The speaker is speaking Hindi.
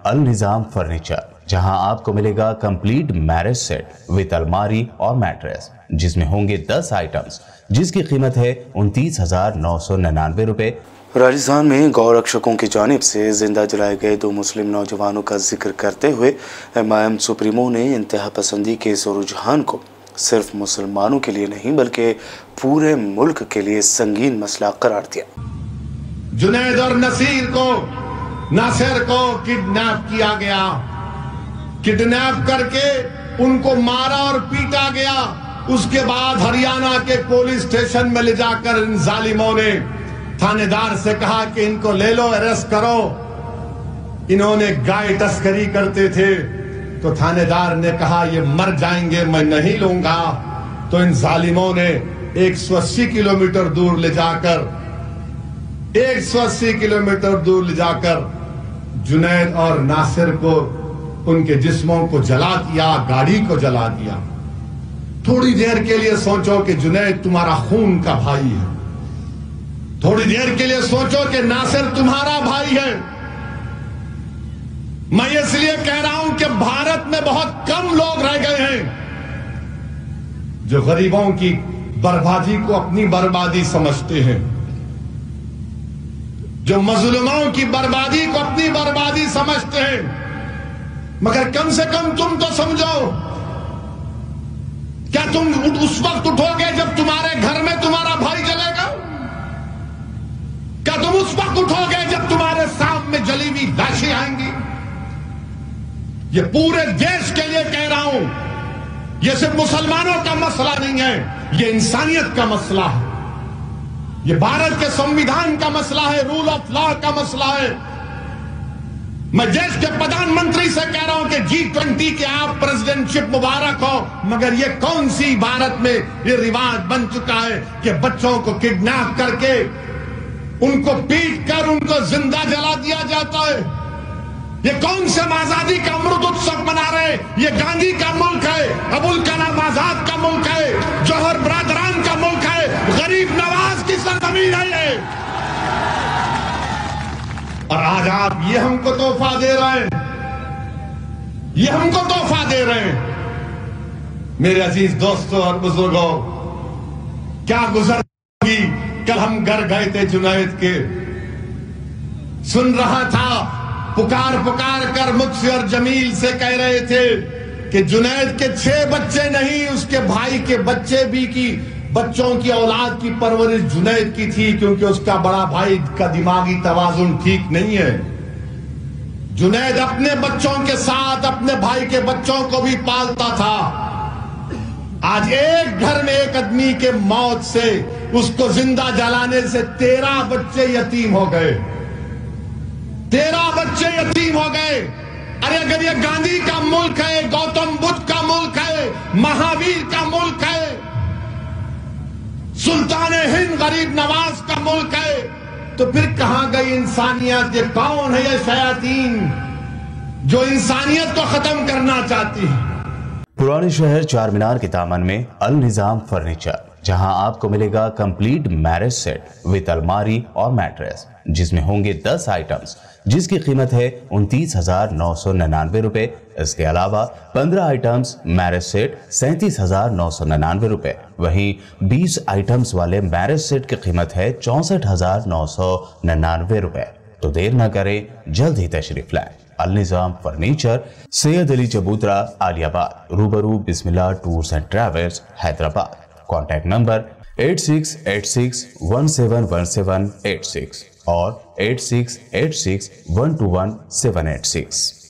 अल निजाम फर्नीचर, जहां आपको मिलेगा कंप्लीट मैरिज सेट विद अलमारी और मैट्रेस, जिसमें होंगे 10 आइटम्स, जिसकी कीमत है 29,999 रुपए। राजस्थान में गौ रक्षकों की जानिब से जिंदा जलाए गए 2 मुस्लिम नौजवानों का जिक्र करते हुए एमआईएम सुप्रीमो ने इंतहा पसंदी के इस रुझान को सिर्फ मुसलमानों के लिए नहीं बल्कि पूरे मुल्क के लिए संगीन मसला करार दिया। जुनैद और नासिर को किडनैप किया गया, किडनैप करके उनको मारा और पीटा गया। उसके बाद हरियाणा के पुलिस स्टेशन में ले जाकर इन जालिमों ने थानेदार से कहा कि इनको ले लो, अरेस्ट करो। इन्होंने गाय तस्करी करते थे तो थानेदार ने कहा ये मर जाएंगे, मैं नहीं लूंगा। तो इन जालिमों ने 180 किलोमीटर दूर ले जाकर 180 किलोमीटर दूर ले जाकर जुनैद और नासिर को उनके जिस्मों को जला दिया, गाड़ी को जला दिया। थोड़ी देर के लिए सोचो कि जुनैद तुम्हारा खून का भाई है, थोड़ी देर के लिए सोचो कि नासिर तुम्हारा भाई है। मैं इसलिए कह रहा हूं कि भारत में बहुत कम लोग रह गए हैं जो गरीबों की बर्बादी को अपनी बर्बादी समझते हैं, जो मजलूमों की बर्बादी को अपनी बर्बादी समझते हैं। मगर कम से कम तुम तो समझो, क्या तुम उस वक्त उठोगे जब तुम्हारे घर में तुम्हारा भाई जलेगा? क्या तुम उस वक्त उठोगे जब तुम्हारे सामने जली हुई लाशें आएंगी? ये पूरे देश के लिए कह रहा हूं, ये सिर्फ मुसलमानों का मसला नहीं है, ये इंसानियत का मसला है, ये भारत के संविधान का मसला है, रूल ऑफ लॉ का मसला है। मैं देश के प्रधानमंत्री से कह रहा हूं कि G20 के आप प्रेसिडेंटशिप मुबारक हो, मगर ये कौन सी भारत में ये रिवाज बन चुका है कि बच्चों को किडनैप करके उनको पीट कर उनको जिंदा जला दिया जाता है। ये कौन से आजादी का अमृत उत्सव मना रहे? ये गांधी का मुल्क है, अबुल कलाम आजाद का मुल्क है, जौहर बरदरान का मुल्क है, गरीब नवाज की सरजमीन है ये। और आज आप ये हमको तोहफा दे रहे हैं, ये हमको तोहफा दे रहे हैं। मेरे अजीज दोस्तों और बुजुर्गों, क्या गुजरी, कल हम घर गए थे जुनैद के, सुन रहा था पुकार पुकार कर मुझसे और जमील से कह रहे थे कि जुनैद के 6 बच्चे नहीं, उसके भाई के बच्चे भी की बच्चों की औलाद की परवरिश जुनैद की थी, क्योंकि उसका बड़ा भाई का दिमागी तवाजुन ठीक नहीं है। जुनैद अपने बच्चों के साथ अपने भाई के बच्चों को भी पालता था। आज एक घर में एक आदमी के मौत से, उसको जिंदा जलाने से 13 बच्चे यतीम हो गए, 13 बच्चे यतीम हो गए। अरे अगर ये गांधी का मुल्क है, गौतम बुद्ध का मुल्क है, महावीर का मुल्क है, सुल्तान हिंद गरीब नवाज का मुल्क है, तो फिर कहां गई इंसानियत? ये कौन है ये शयातीन जो इंसानियत को खत्म करना चाहती है? पुराने शहर चारमीनार के दामन में अल निजाम फर्नीचर, जहां आपको मिलेगा कंप्लीट मैरिज सेट विद अलमारी और मैट्रेस, जिसमें होंगे 10 आइटम्स, जिसकी कीमत है 29,999 रुपए। इसके अलावा 15 आइटम्स मैरिज सेट 37,999 रुपए। वहीं 20 आइटम्स वाले मैरिज सेट की कीमत है 64,999 रुपए। तो देर न करें, जल्द ही तशरीफ लाएं। अल निजाम फर्नीचर, सैयद अली चबूतरा, आलियाबाद, रूबरू Bismillah tours and travels, Hyderabad. Contact number 8686171786 और 8686121786।